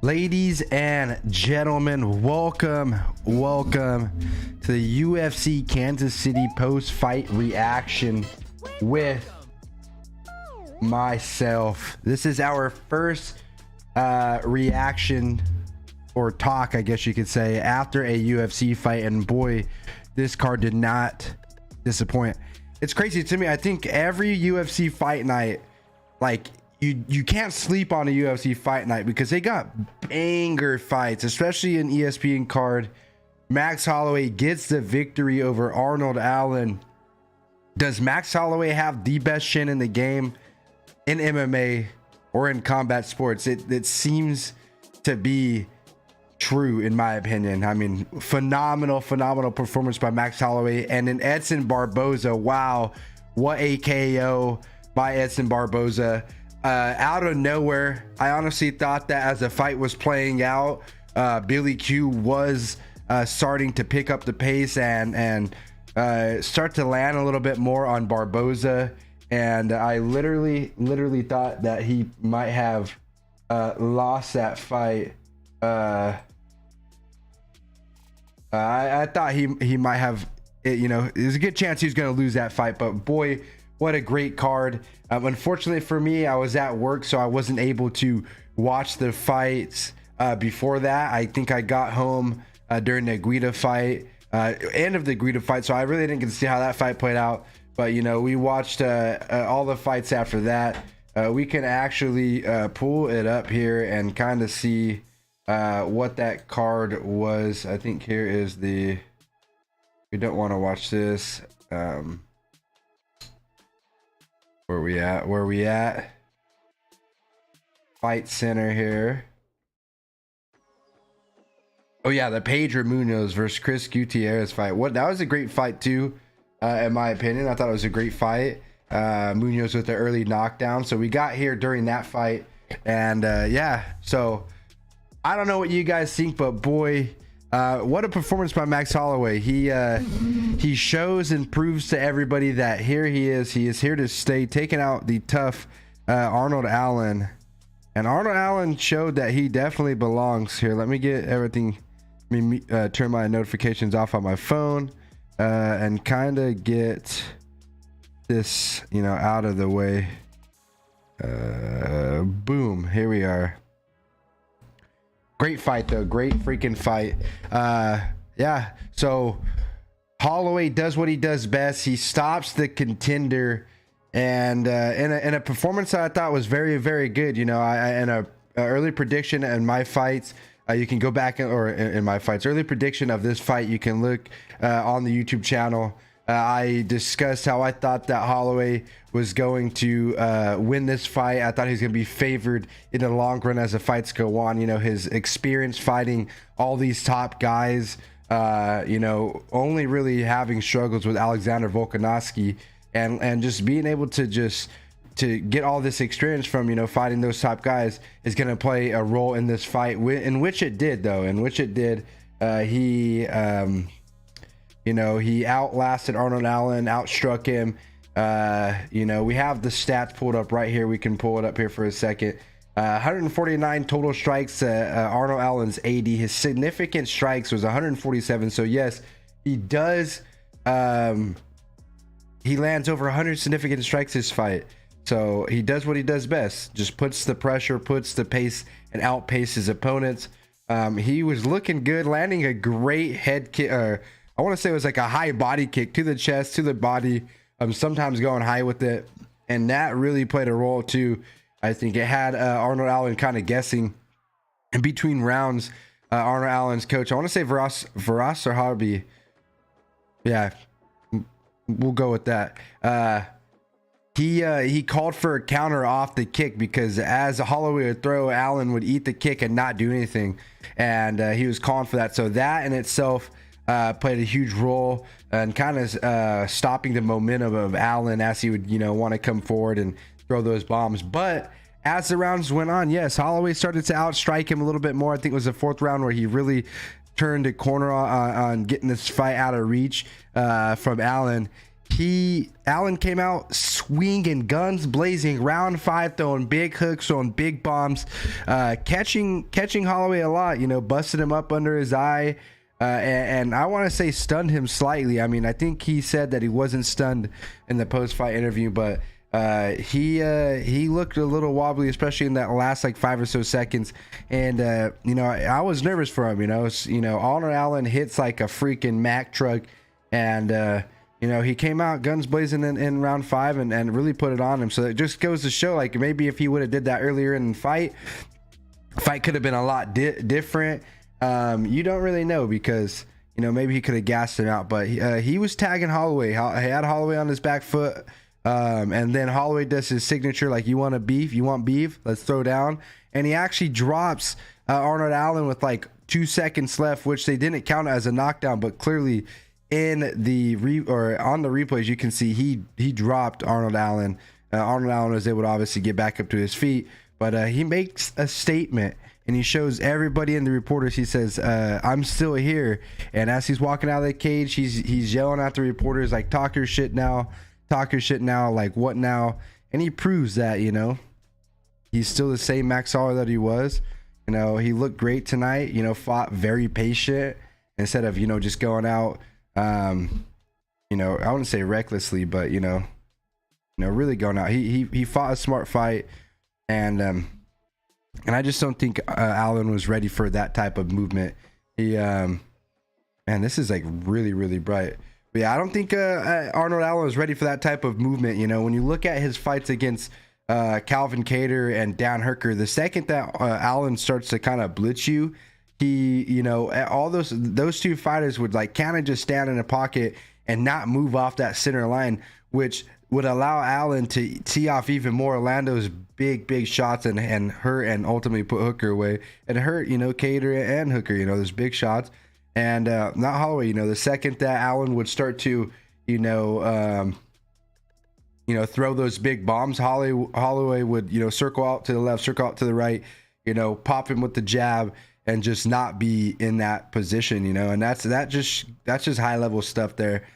Ladies and gentlemen, welcome to the UFC Kansas City post-fight reaction with myself. This is our first reaction or talk, I guess you could say, after a UFC fight, and boy, this card did not disappoint. It's crazy to me. I think every UFC fight night, like, you can't sleep on a UFC fight night because they got banger fights, especially an ESPN card. Max Holloway gets the victory over Arnold Allen. Does Max Holloway have the best chin in the game in MMA or in combat sports? It seems to be true, in my opinion. I mean, phenomenal performance by Max Holloway. And then Edson Barboza, wow, what a KO by Edson Barboza. Out of nowhere, I honestly thought that as the fight was playing out, Billy Q was starting to pick up the pace and start to land a little bit more on Barboza, and I literally thought that he might have lost that fight. I thought he might have, you know, there's a good chance he was going to lose that fight, but boy, what a great card. Unfortunately for me, I was at work, so I wasn't able to watch the fights before that. I think I got home during the Guida fight, end of the Guida fight, so I really didn't get to see how that fight played out. But, you know, we watched all the fights after that. We can actually pull it up here and kind of see what that card was. I think here is the... We don't want to watch this. Where we at? Fight center here. Oh yeah, the Pedro Munoz versus Chris Gutierrez fight. That was a great fight too, in my opinion. I thought it was a great fight. Munoz with the early knockdown. So we got here during that fight, and yeah. So I don't know what you guys think, but boy, what a performance by Max Holloway. He shows and proves to everybody that here he is here to stay, taking out the tough Arnold Allen. And Arnold Allen showed that he definitely belongs here. Let me get everything, turn my notifications off on my phone and kind of get this, you know, out of the way. Boom, here we are. Great fight though, great freaking fight. Yeah, so Holloway does what he does best. He stops the contender, and in a performance that I thought was very good. You know, in a early prediction in my fights, you can go back in my fights, early prediction of this fight, you can look on the YouTube channel. I discussed how I thought that Holloway was going to win this fight. I thought he was going to be favored in the long run as the fights go on. You know, his experience fighting all these top guys, you know, only really having struggles with Alexander Volkanovski, and just being able to get all this experience from, you know, fighting those top guys is going to play a role in this fight, in which it did though, you know, he outlasted Arnold Allen, outstruck him. You know, we have the stats pulled up right here. We can pull it up here for a second. 149 total strikes. Arnold Allen's 80. His significant strikes was 147. So yes, he does. He lands over 100 significant strikes this fight. So he does what he does best. Just puts the pressure, puts the pace, and outpaces his opponents. He was looking good, landing a great head kick. I want to say it was like a high body kick to the chest, to the body. Sometimes going high with it, and that really played a role too. I think it had Arnold Allen kind of guessing in between rounds. Arnold Allen's coach, I want to say Varas or Harby. Yeah, we'll go with that. He called for a counter off the kick because as Holloway would throw, Allen would eat the kick and not do anything, and he was calling for that. So that in itself played a huge role and kind of stopping the momentum of Allen as he would, you know, want to come forward and throw those bombs. But as the rounds went on, yes, Holloway started to outstrike him a little bit more. I think it was the fourth round where he really turned a corner on getting this fight out of reach from Allen. Allen came out swinging, guns blazing, round 5, throwing big hooks, throwing big bombs, catching Holloway a lot, you know, busted him up under his eye, and I want to say stunned him slightly. I mean, I think he said that he wasn't stunned in the post-fight interview, but he looked a little wobbly, especially in that last like 5 or so seconds. And you know, I was nervous for him. Arnold Allen hits like a freaking Mack truck, and you know, he came out guns blazing in round 5 and really put it on him. So it just goes to show, like, maybe if he would have did that earlier in the fight could have been a lot different. You don't really know, because, you know, maybe he could have gassed him out, but he was tagging Holloway. He had Holloway on his back foot. And then Holloway does his signature, like, you want beef, let's throw down. And he actually drops Arnold Allen with like 2 seconds left, which they didn't count as a knockdown, but clearly in the on the replays you can see he dropped Arnold Allen. Arnold Allen was able to obviously get back up to his feet, but he makes a statement and he shows everybody in the reporters. He says, I'm still here. And as he's walking out of the cage, he's yelling at the reporters like, talk your shit now, like, what now? And he proves that, you know, he's still the same Max Holloway that he was. You know, he looked great tonight, you know, fought very patient instead of, you know, just going out, you know, I wouldn't say recklessly, but, you know, really going out. He fought a smart fight, and I just don't think Allen was ready for that type of movement. Man, this is like really, really bright. But yeah, I don't think Arnold Allen was ready for that type of movement. You know, when you look at his fights against Calvin Kattar and Dan Hooker, the second that Allen starts to kind of blitz you, you know, all those two fighters would like kind of just stand in a pocket and not move off that center line, which would allow Allen to tee off even more, land those big shots and hurt, and ultimately put Hooker away and hurt, you know, Kattar and Hooker, you know, those big shots. And not Holloway, you know, the second that Allen would start to, you know, throw those big bombs, Holloway would, you know, circle out to the left, circle out to the right, you know, pop him with the jab and just not be in that position, you know. And that's just high level stuff there.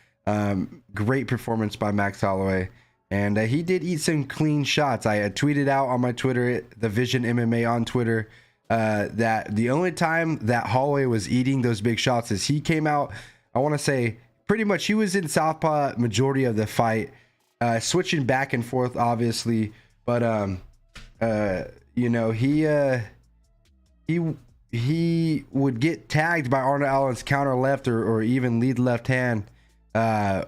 Great performance by Max Holloway, and he did eat some clean shots. I tweeted out on my Twitter, the Vision MMA on Twitter, that the only time that Holloway was eating those big shots is he came out, I want to say pretty much he was in southpaw majority of the fight, switching back and forth obviously, but you know, he would get tagged by Arnold Allen's counter left or even lead left hand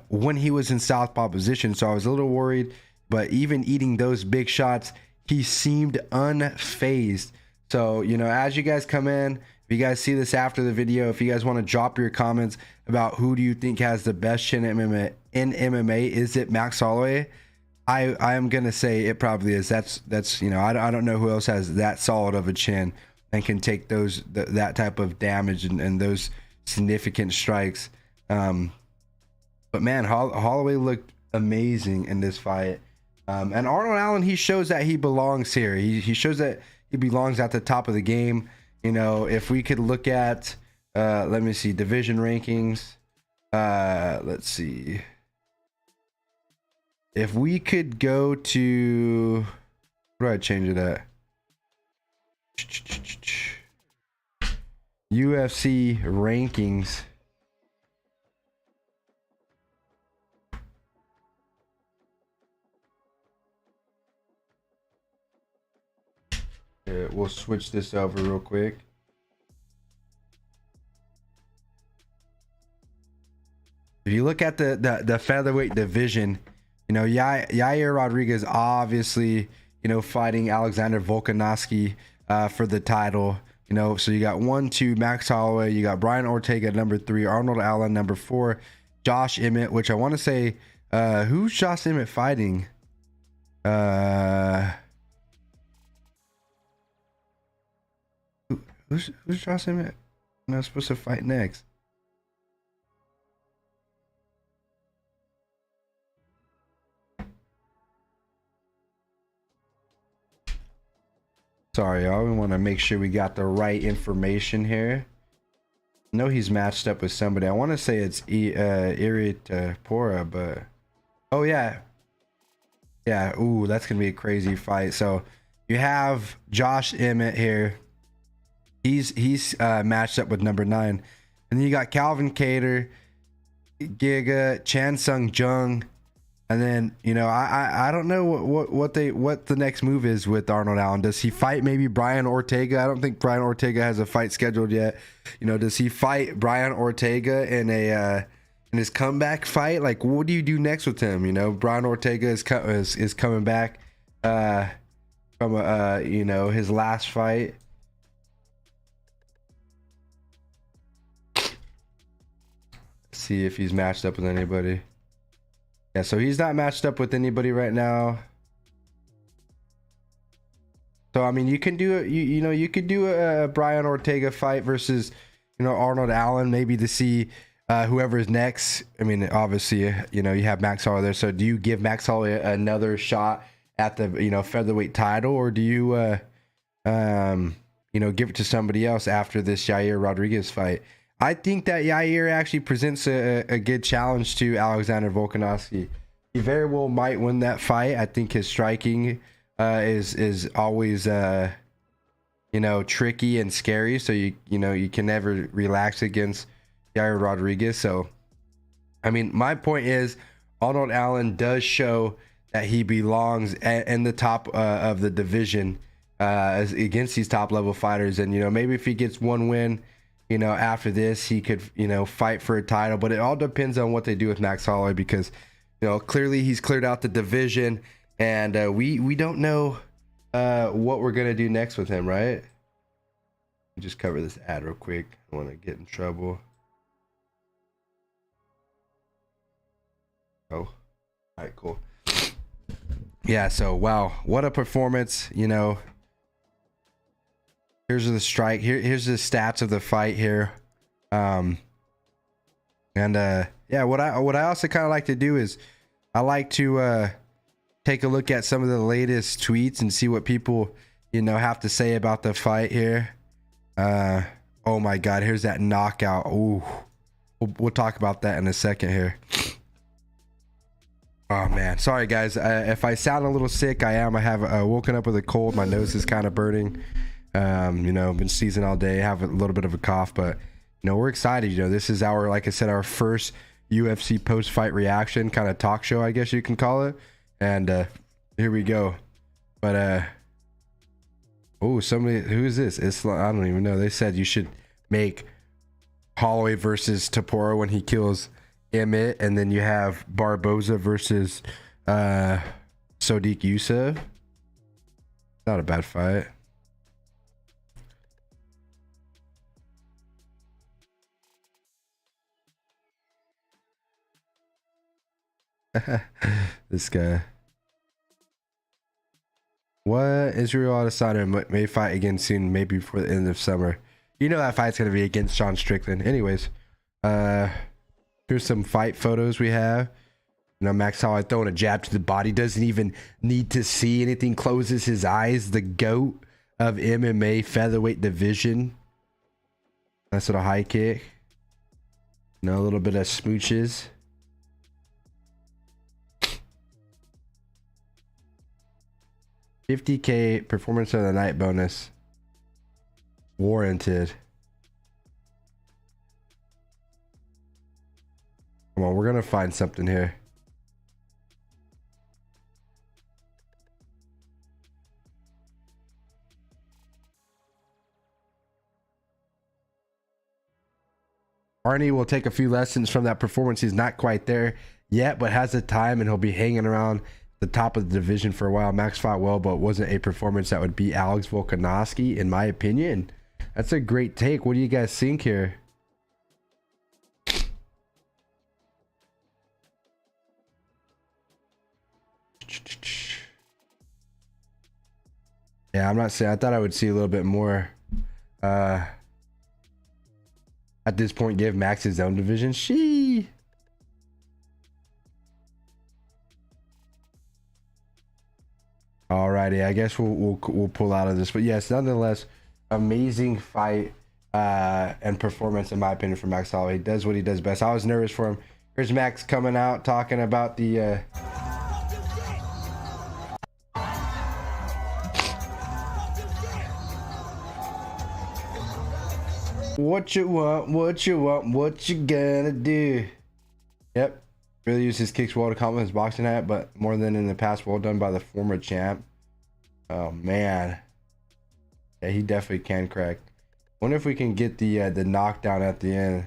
when he was in southpaw position. So I was a little worried, but even eating those big shots, he seemed unfazed. So, you know, as you guys come in, if you guys see this after the video, if you guys want to drop your comments about who do you think has the best chin in MMA, is it Max Holloway? I am gonna say it probably is. That's you know, I don't know who else has that solid of a chin and can take that type of damage and those significant strikes. But man, Holloway looked amazing in this fight. And Arnold Allen, he shows that he belongs here. He shows that he belongs at the top of the game. You know, if we could look at, let me see, division rankings. Let's see. If we could go to, what do I change it at? UFC rankings. We'll switch this over real quick. If you look at the featherweight division, you know, Yair Rodriguez obviously, you know, fighting Alexander Volkanovski for the title. You know, so you got 1, 2, Max Holloway, you got Brian Ortega number 3, Arnold Allen number 4, Josh Emmett, which I want to say, who's Josh Emmett fighting? Who's Josh Emmett not supposed to fight next? Sorry, y'all. We want to make sure we got the right information here. I know he's matched up with somebody. I want to say it's Irit Pora, but oh yeah, Yeah, ooh, that's gonna be a crazy fight. So you have Josh Emmett here. He's matched up with number 9, and then you got Calvin Kattar, Giga, Chan Sung Jung, and then I don't know what the next move is with Arnold Allen. Does he fight maybe Brian Ortega? I don't think Brian Ortega has a fight scheduled yet. Does he fight Brian Ortega in his comeback fight? Like, what do you do next with him? Brian Ortega is coming back from his last fight. See if he's matched up with anybody. Yeah, so he's not matched up with anybody right now. So I mean, you can do you could do a Brian Ortega fight versus Arnold Allen, maybe to see whoever's next. I mean, obviously you have Max Holloway there. So do you give Max Holloway another shot at the featherweight title, or do you give it to somebody else after this Yair Rodriguez fight? I think that Yair actually presents a good challenge to Alexander Volkanovski. He very well might win that fight. I think his striking is always tricky and scary. So you can never relax against Yair Rodriguez. So I mean, my point is Arnold Allen does show that he belongs in the top of the division against these top level fighters. And maybe if he gets one win, after this, he could, fight for a title, but it all depends on what they do with Max Holloway, because, clearly he's cleared out the division, and we don't know what we're going to do next with him, right? Let me just cover this ad real quick. I don't want to get in trouble. Oh, all right, cool. Yeah, so, wow, what a performance, Here's the strike. Here's the stats of the fight here. Yeah, what I also kind of like to do is I like to take a look at some of the latest tweets and see what people have to say about the fight here. Oh my God, here's that knockout. Ooh, we'll talk about that in a second here. Oh man, sorry guys, if I sound a little sick, I am. I have woken up with a cold. My nose is kind of burning. Been seasoned all day, have a little bit of a cough, but we're excited. This is our, like I said, our first UFC post-fight reaction kind of talk show, I guess you can call it. And here we go. But oh, somebody, who is this? I don't even know. They said you should make Holloway versus Tapora when he kills Emmett, and then you have Barboza versus Sodiq Yusuff. Not a bad fight. This guy. What? Israel Adesanya may fight again soon, maybe before the end of summer. That fight's gonna be against Sean Strickland. Anyways, here's some fight photos we have. Max Holloway throwing a jab to the body, doesn't even need to see anything, closes his eyes. The GOAT of MMA featherweight division. Nice little high kick. A little bit of smooches. $50K performance of the night bonus warranted. Come on, we're gonna find something here. Arnie will take a few lessons from that performance. He's not quite there yet, but has the time, and he'll be hanging around the top of the division for a while. Max fought well, but wasn't a performance that would beat Alex Volkanovski, in my opinion. That's a great take. What do you guys think here? Yeah, I'm not saying, I thought I would see a little bit more. At this point, give Max his own division. Alrighty, I guess we'll pull out of this, but yes, nonetheless, amazing fight and performance, in my opinion, for Max Holloway. He does what he does best. I was nervous for him. Here's Max coming out talking about the What you want? What you want? What you gonna do? Yep. Really used his kicks well to complement his boxing act, but more than in the past. Well done by the former champ. Oh man. Yeah, he definitely can crack. Wonder if we can get the knockdown at the end.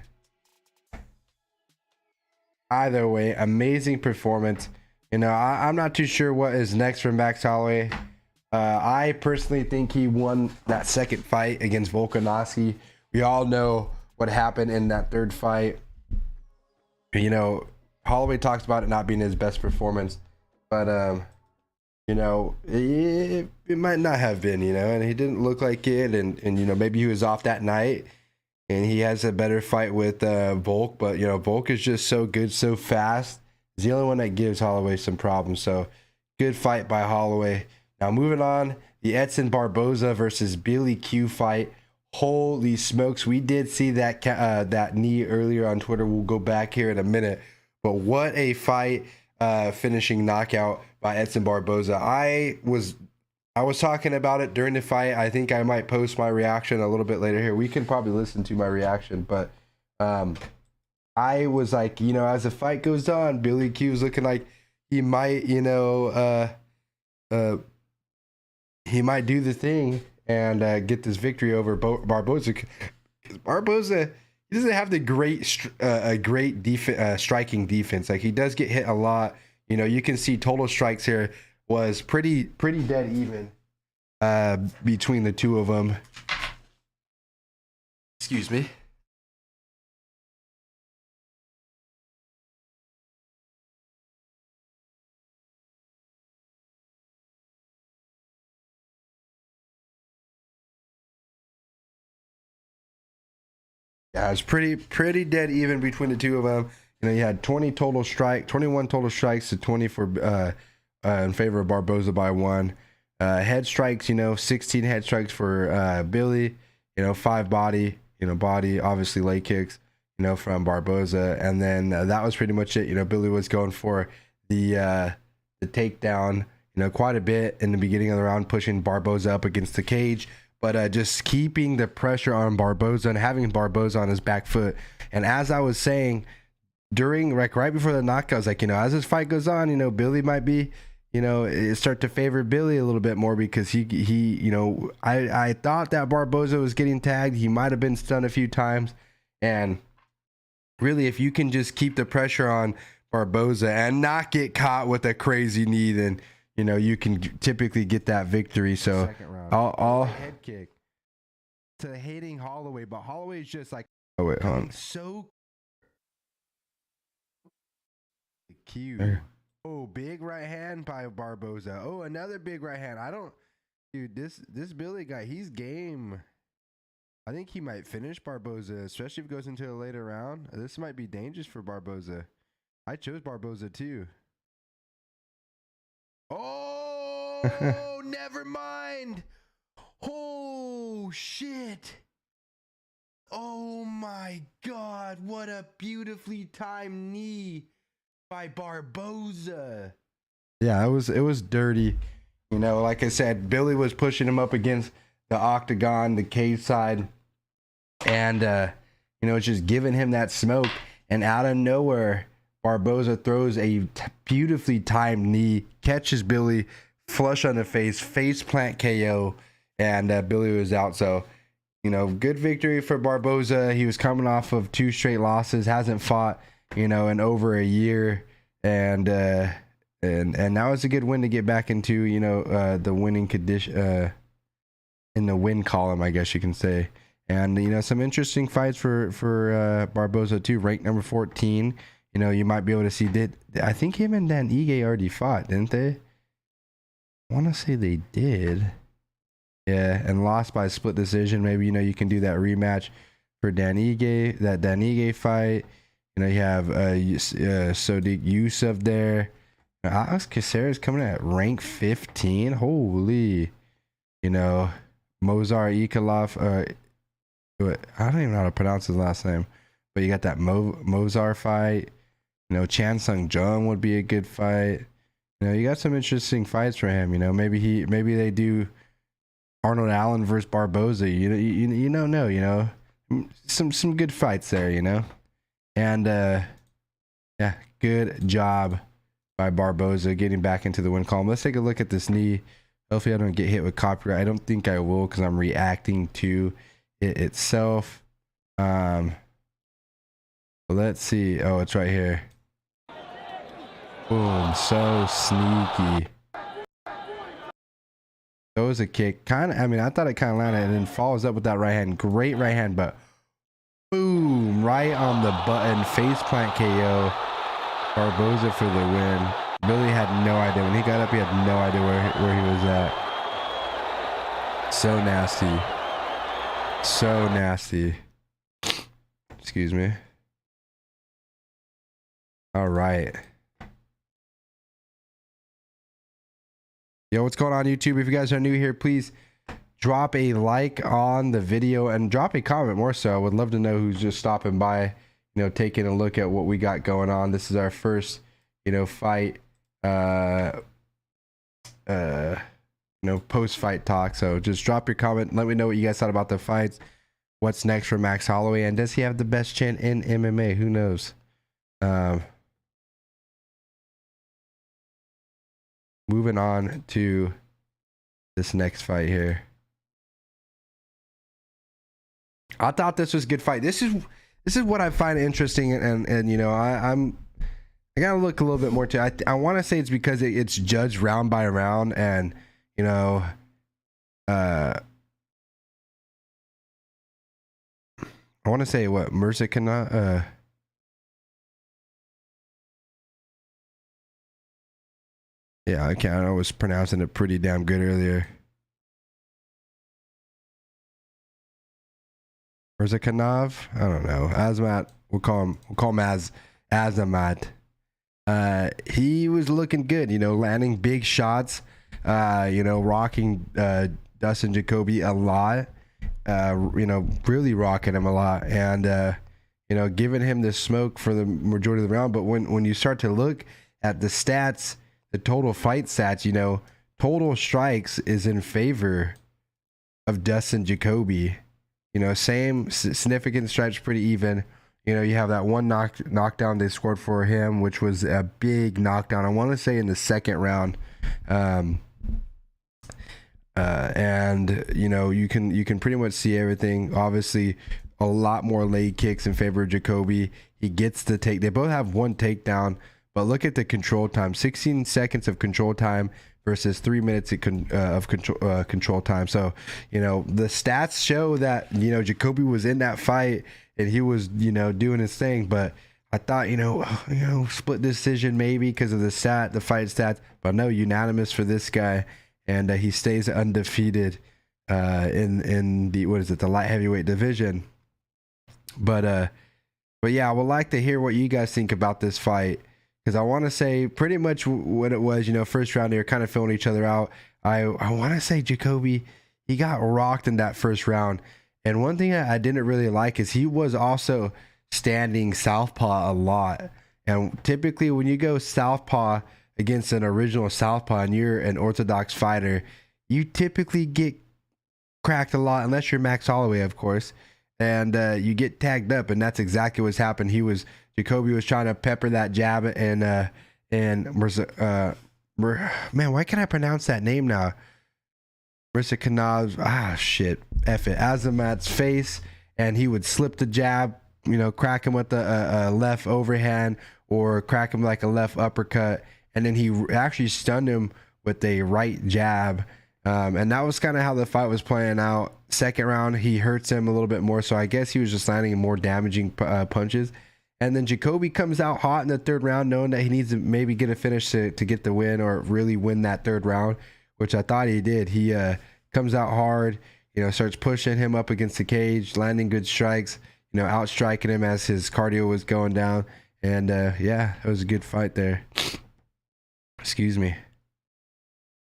Either way, amazing performance. You know, I'm not too sure what is next for Max Holloway. I personally think he won that second fight against Volkanovski. We all know what happened in that third fight. You know, Holloway talks about it not being his best performance, but you know, it might not have been, you know, and he didn't look like it, and you know, maybe he was off that night and he has a better fight with Volk, but you know, Volk is just so good, so fast. He's the only one that gives Holloway some problems. So good fight by Holloway. Now moving on, the Edson Barboza versus Billy Q fight. Holy smokes, we did see that that knee earlier on Twitter. We'll go back here in a minute, but what a fight! Finishing knockout by Edson Barboza. I was talking about it during the fight. I think I might post my reaction a little bit later here. We can probably listen to my reaction, but I was like, you know, as the fight goes on, Billy Q is looking like he might, you know, he might do the thing and get this victory over Barboza. Barboza, he doesn't have the great striking defense. Like, he does get hit a lot. You know, you can see total strikes here was pretty dead even between the two of them. Excuse me. Yeah, it's pretty dead even between the two of them. You know, you had 21 total strikes to 20 for in favor of Barboza by 1. Head strikes, you know, 16 head strikes for Billy. You know, 5 body, obviously leg kicks, you know, from Barboza, and then that was pretty much it. You know, Billy was going for the takedown, you know, quite a bit in the beginning of the round, pushing Barboza up against the cage. But just keeping the pressure on Barboza and having Barboza on his back foot. And as I was saying during, like, right before the knockout, I was like, you know, as this fight goes on, you know, Billy might be, you know, start to favor Billy a little bit more, because he you know, I thought that Barboza was getting tagged. He might have been stunned a few times. And really, if you can just keep the pressure on Barboza and not get caught with a crazy knee, then, you know, you can typically get that victory. So I'll head kick to hating Holloway, but Holloway is just like, oh wait, hold on. So cute. Oh, big right hand by Barboza. Oh, another big right hand. Dude, this Billy guy, he's game. I think he might finish Barboza, especially if it goes into a later round. This might be dangerous for Barboza. I chose Barboza too. Oh, never mind. Oh, shit. Oh, my God. What a beautifully timed knee by Barboza. Yeah, it was dirty. You know, like I said, Billy was pushing him up against the octagon, the cage side. And, you know, it's just giving him that smoke. And out of nowhere, Barboza throws a beautifully timed knee, catches Billy flush on the face plant KO, and Billy was out. So, you know, good victory for Barboza. He was coming off of 2 straight losses, hasn't fought, you know, in over a year, and that was a good win to get back into, you know, the winning condition, in the win column, I guess you can say. And, you know, some interesting fights for Barboza too. Ranked number 14. You know, you might be able to see I think him and Dan Ige already fought, didn't they? I want to say they did. Yeah, and lost by split decision. Maybe, you know, you can do that rematch for Dan Ige fight. You know, you have Sodiq Yusuf there. Alex Caceres coming in at rank 15. Holy. You know, Mozar Ikalov. I don't even know how to pronounce his last name. But you got that Mozar fight. You know, Chan Sung Jung would be a good fight. You know, you got some interesting fights for him. You know, maybe they do Arnold Allen versus Barboza. You don't know. You know, some good fights there, you know. And yeah, good job by Barboza getting back into the win column. Let's take a look at this knee. Hopefully I don't get hit with copyright. I don't think I will because I'm reacting to it itself. Let's see. Oh, it's right here. Boom. So sneaky. Throws a kick. Kind of, I mean, I thought it kind of landed and then follows up with that right hand. Great right hand, but boom. Right on the button. Face plant KO. Barboza for the win. Billy had no idea. When he got up, he had no idea where he was at. So nasty. So nasty. Excuse me. All right. Yo, what's going on YouTube? If you guys are new here, please drop a like on the video and drop a comment more so. I would love to know who's just stopping by, you know, taking a look at what we got going on. This is our first, you know, fight, you know, post-fight talk. So just drop your comment. Let me know what you guys thought about the fights. What's next for Max Holloway? And does he have the best chin in MMA? Who knows? Moving on to this next fight here. I thought this was a good fight. This is what I find interesting, and you know, I gotta look a little bit more to. I want to say it's because it's judged round by round, and you know, I want to say what Mercer cannot. Yeah, I was pronouncing it pretty damn good earlier. Or is it Kanav? I don't know. Azmat, we'll call him Azamat. He was looking good, you know, landing big shots, you know, rocking Dustin Jacoby a lot. You know, really rocking him a lot, and you know, giving him the smoke for the majority of the round. But when you start to look at the stats, the total fight stats, you know, total strikes is in favor of Dustin Jacoby. You know, same significant strikes, pretty even. You know, you have that one knockdown they scored for him, which was a big knockdown. I want to say in the second round. And you know, you can pretty much see everything. Obviously, a lot more leg kicks in favor of Jacoby. He gets the take. They both have one takedown. But look at the control time, 16 seconds of control time versus 3 minutes of control time. So, you know, the stats show that, you know, Jacoby was in that fight and he was, you know, doing his thing. But I thought, you know, split decision maybe because of the fight stats. But no, unanimous for this guy. And he stays undefeated in the, what is it, the light heavyweight division. But yeah, I would like to hear what you guys think about this fight. Because I want to say pretty much what it was, you know, first round, they were kind of filling each other out. I want to say Jacoby, he got rocked in that first round. And one thing I didn't really like is he was also standing southpaw a lot. And typically when you go southpaw against an original southpaw and you're an orthodox fighter, you typically get cracked a lot, unless you're Max Holloway, of course. And you get tagged up, and that's exactly what's happened. Jacoby was trying to pepper that jab, and man, why can't I pronounce that name now? Marissa Kanaz, shit, F it, Azamat's face, and he would slip the jab, you know, crack him with a left overhand or crack him like a left uppercut, and then he actually stunned him with a right jab. And that was kind of how the fight was playing out. Second round, he hurts him a little bit more, so I guess he was just landing more damaging punches. And then Jacoby comes out hot in the third round, knowing that he needs to maybe get a finish to get the win or really win that third round, which I thought he did. He comes out hard, you know, starts pushing him up against the cage, landing good strikes, you know, outstriking him as his cardio was going down. And yeah, it was a good fight there. Excuse me.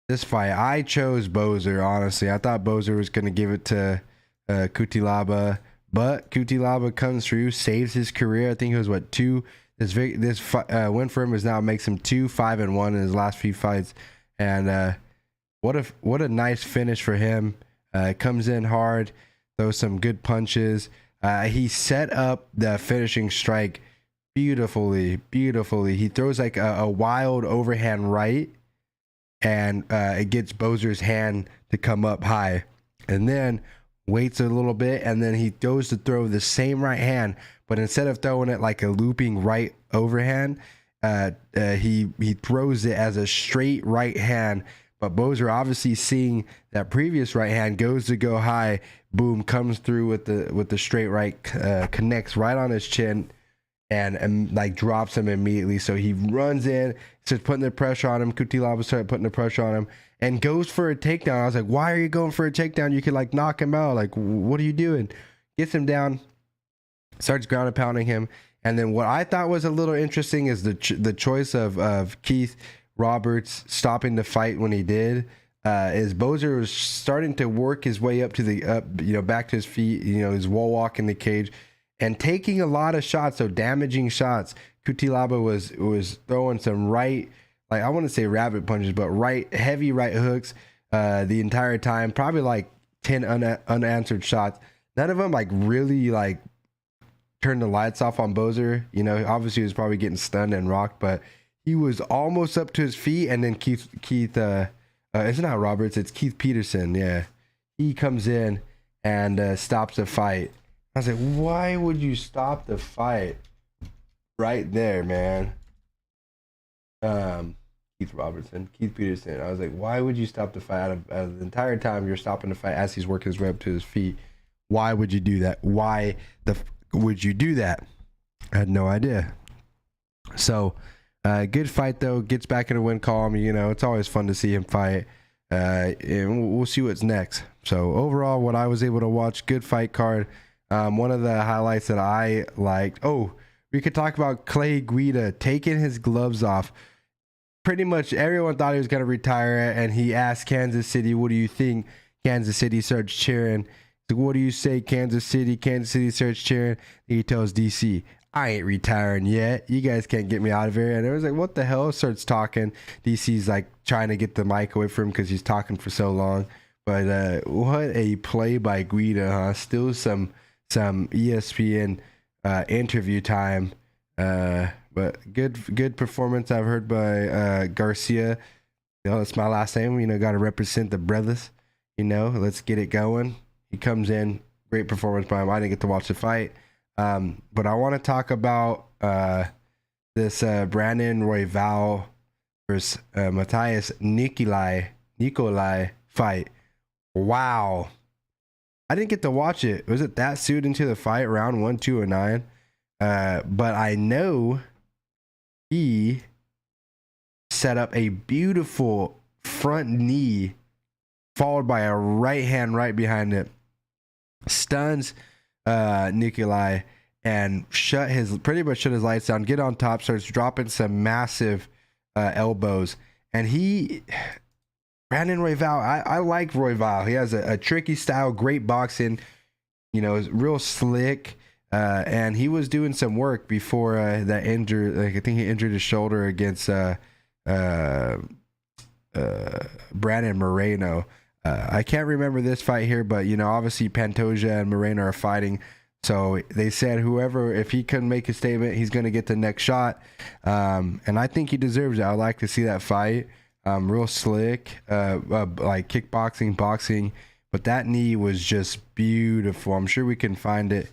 This fight, I chose Bozer, honestly. I thought Bozer was going to give it to Cutelaba. But Cutelaba comes through, saves his career. I think it was what, this win for him is now makes him 2-5-1 in his last few fights. And what a nice finish for him. Comes in hard, throws some good punches. He set up the finishing strike beautifully. He throws like a wild overhand right, and it gets Bozer's hand to come up high, and then waits a little bit, and then he goes to throw the same right hand, but instead of throwing it like a looping right overhand, he throws it as a straight right hand. But Bozer, obviously seeing that previous right hand, goes to go high, boom, comes through with the straight right, connects right on his chin, and like drops him immediately. So he runs in, starts putting the pressure on him. Cutelaba started putting the pressure on him and goes for a takedown. I was like, why are you going for a takedown? You could like knock him out. Like, what are you doing? Gets him down, starts ground and pounding him. And then what I thought was a little interesting is the choice of Keith Roberts stopping the fight when he did. Is Bozer was starting to work his way up to the back to his feet, his wall walk in the cage, and taking a lot of shots, so damaging shots. Cutelaba was throwing some right, like I want to say rabbit punches, but heavy right hooks the entire time. Probably like 10 unanswered shots. None of them like really like turned the lights off on Bozer. Obviously he was probably getting stunned and rocked, but he was almost up to his feet, and then Keith it's not Roberts, it's Keith Peterson. Yeah, he comes in and stops the fight. I was like, why would you stop the fight right there, man? Keith Peterson. I was like, why would you stop the fight? Out of the entire time you're stopping the fight as he's working his way up to his feet. Why would you do that? Why would you do that? I had no idea. So, good fight though. Gets back in a win column. It's always fun to see him fight. And we'll see what's next. So overall, what I was able to watch, good fight card. One of the highlights that I liked. Oh, we could talk about Clay Guida taking his gloves off. Pretty much everyone thought he was going to retire, and he asked Kansas City, "What do you think?" Kansas City starts cheering. Like, what do you say, Kansas City? Kansas City starts cheering. He tells DC, I ain't retiring yet. You guys can't get me out of here. And it was like, what the hell? Starts talking. DC's like trying to get the mic away from him because he's talking for so long. But what a play by Guida, huh? Still some ESPN interview time. But good performance I've heard by Garcia. That's my last name. Got to represent the brothers. Let's get it going. He comes in, great performance by him. I didn't get to watch the fight. But I want to talk about this Brandon Royval versus Matthias Nikolai fight. Wow. I didn't get to watch it. Was it that soon into the fight, round 1, 2, and 9? But I know he set up a beautiful front knee followed by a right hand right behind it. Stuns Nikolai and pretty much shut his lights down, get on top, starts dropping some massive elbows. And Brandon Royval, I like Royval. He has a tricky style, great boxing, real slick. And he was doing some work before that injury. Like I think he injured his shoulder against Brandon Moreno. I can't remember this fight here, but obviously Pantoja and Moreno are fighting. So they said if he can make a statement, he's going to get the next shot. And I think he deserves it. I'd like to see that fight. Real slick, like kickboxing, boxing. But that knee was just beautiful. I'm sure we can find it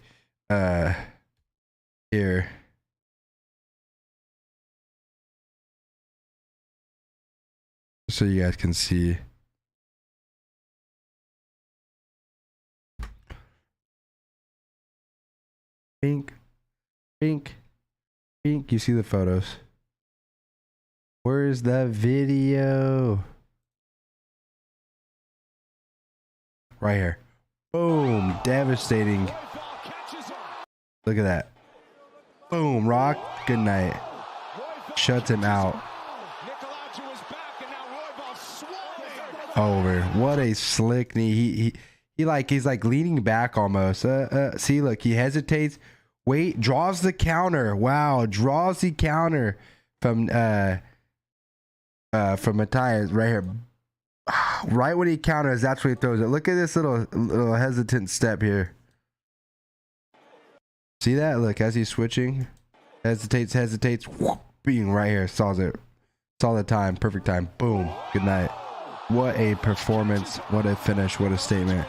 here. So you guys can see. Pink. You see the photos. Where's the video? Right here. Boom. Devastating. Look at that. Boom. Rock. Good night. Shuts him out. Over. What a slick knee. He's like leaning back almost. See, look, he hesitates. Wait, draws the counter. Wow, draws the counter from Matthias right here. Right when he counters, that's when he throws it. Look at this little hesitant step here. See that? Look, as he's switching, hesitates, whoop, being right here, saws it. Saw the time, perfect time. Boom. Good night. What a performance. What a finish. What a statement.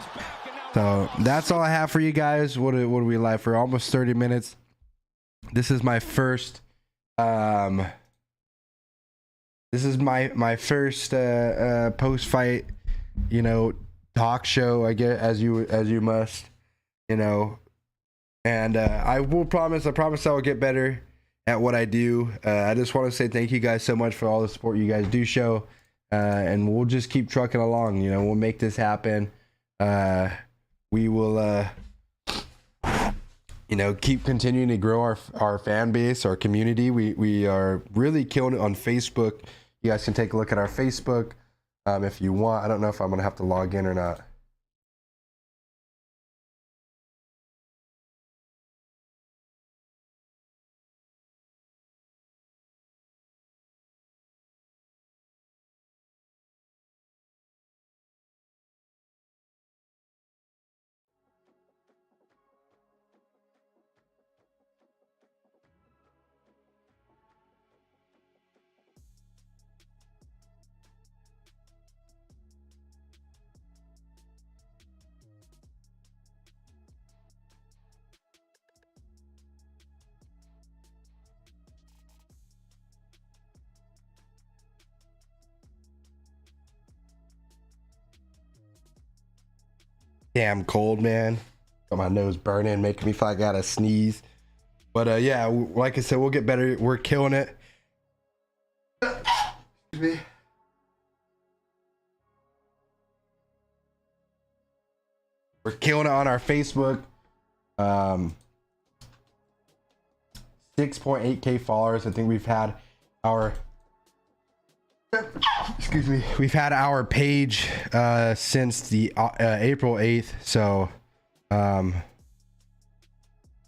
So that's all I have for you guys. What do we live for? Almost 30 minutes. This is my first this is my first post fight, you know, talk show, I guess, as you must, you know. And I promise I will get better at what I do. I just want to say thank you guys so much for all the support you guys do show, and we'll just keep trucking along. You know, we'll make this happen. We will you know, keep continuing to grow our fan base, our community. We are really killing it on Facebook. You guys can take a look at our Facebook if you want. I don't know if I'm gonna have to log in or not. Damn cold, man. Got my nose burning, making me feel like I gotta sneeze. But yeah, like I said, we'll get better. We're killing it. Excuse me. We're killing it on our Facebook. 6.8K followers. I think we've had our we've had our page since the April 8th. So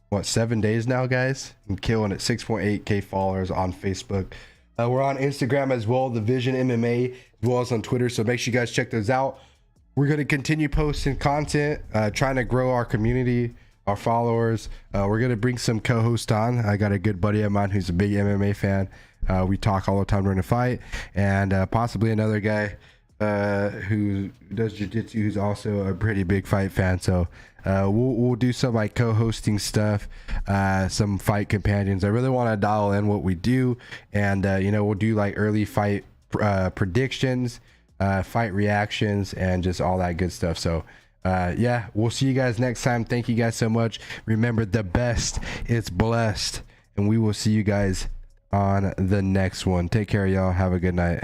what, 7 days now, guys? I'm killing it. 6.8K followers on Facebook. We're on Instagram as well, the Vision MMA, as well as on Twitter. So make sure you guys check those out. We're going to continue posting content, trying to grow our community, our followers. We're going to bring some co-hosts on. I got a good buddy of mine who's a big MMA fan. We talk all the time during the fight, and possibly another guy who does jiu-jitsu who's also a pretty big fight fan. So we'll do some like co-hosting stuff, some fight companions. I really want to dial in what we do, and you know, we'll do like early fight predictions, fight reactions, and just all that good stuff. So yeah, we'll see you guys next time. Thank you guys so much. Remember, the best is blessed, and we will see you guys on the next one. Take care, y'all. Have a good night.